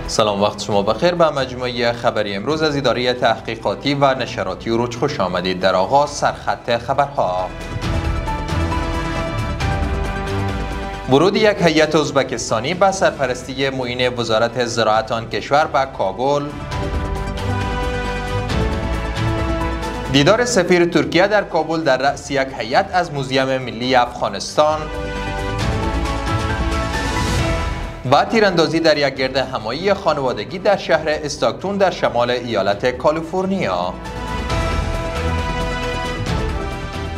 سلام، وقت شما بخیر. به مجموعه خبری امروز از اداره تحقیقاتی و نشراتی اوروج خوش آمدید. در آغاز سرخط خبرها. ورود یک هیئت ازبکستانی به سرپرستی معین وزارت زراعت آن کشور به کابل. دیدار سفیر ترکیه در کابل در رأس یک هیئت از موزیم ملی افغانستان. و تیراندازی در یک گرد همایی خانوادگی در شهر استاکتون در شمال ایالت کالیفرنیا.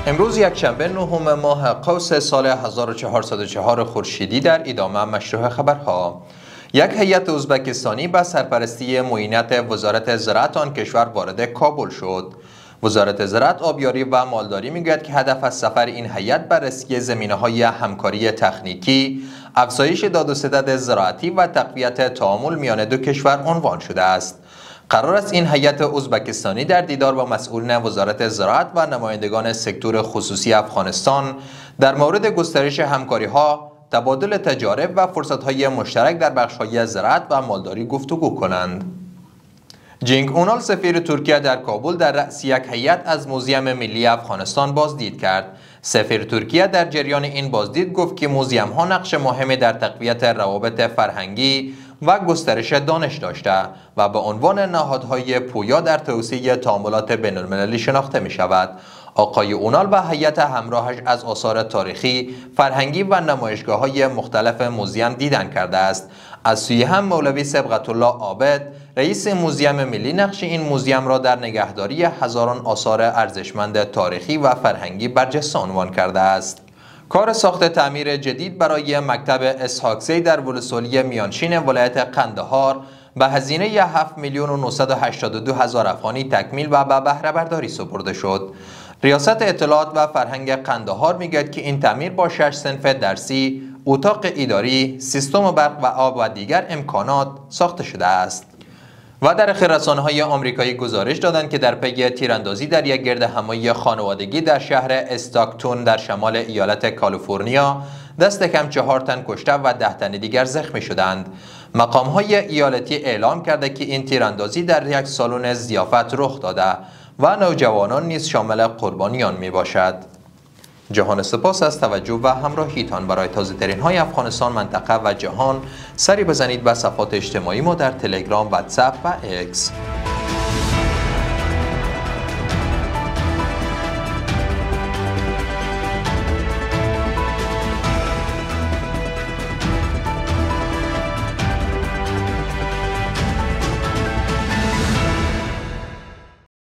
امروز یکشنبه 9 ماه قوس سال 1404 خورشیدی در ادامه مشروع خبرها. یک هیئت ازبکستانی به سرپرستی معینت وزارت زراعت آن کشور وارد کابل شد. وزارت زراعت، آبیاری و مالداری میگوید که هدف از سفر این هیئت بررسی زمینه‌های همکاری تکنیکی، افزایش داد و ستد زراعتی و تقویت تعامل میان دو کشور عنوان شده است. قرار است این هیئت ازبکستانی در دیدار با مسئولین وزارت زراعت و نمایندگان سکتور خصوصی افغانستان در مورد گسترش همکاری‌ها، تبادل تجارب و فرصت‌های مشترک در بخش‌های زراعت و مالداری گفتگو کنند. جینگ اونال، سفیر ترکیه در کابل، در رأس یک هیئت از موزیم ملی افغانستان بازدید کرد. سفیر ترکیه در جریان این بازدید گفت که موزیم‌ها نقش مهمی در تقویت روابط فرهنگی و گسترش دانش داشته و به عنوان نهادهای پویا در توسعه تعاملات بین‌المللی شناخته می شود. آقای اونال و هیئت همراهش از آثار تاریخی، فرهنگی و نمایشگاه‌های مختلف موزیم دیدن کرده است. از سوی هم مولوی صبغت الله عابد، رئیس موزیم ملی، نقش این موزیم را در نگهداری هزاران آثار ارزشمند تاریخی و فرهنگی برجسته عنوان کرده است. کار ساخت تعمیر جدید برای مکتب اسحاقزی در ولسوالی میانشین ولایت قندهار به هزینه 7,982,000 افغانی تکمیل و به بهره برداری سپرده شد. ریاست اطلاعات و فرهنگ قندهار میگوید که این تعمیر با 6 صنف درسی، اتاق اداری، سیستم برق و آب و دیگر امکانات ساخته شده است. و در اخیر رسانه‌های آمریکایی گزارش دادند که در پی تیراندازی در یک گرد همایی خانوادگی در شهر استاکتون در شمال ایالت کالیفرنیا دست کم 4 تن کشته و 10 تن دیگر زخمی شدند. مقام‌های ایالتی اعلام کرده که این تیراندازی در یک سالن ضیافت رخ داده و نوجوانان نیز شامل قربانیان می باشد. جهان سپاس از توجه و همراهیتان. برای تازه ترین های افغانستان، منطقه و جهان سری بزنید به صفحات اجتماعی ما در تلگرام، واتساپ و اکس.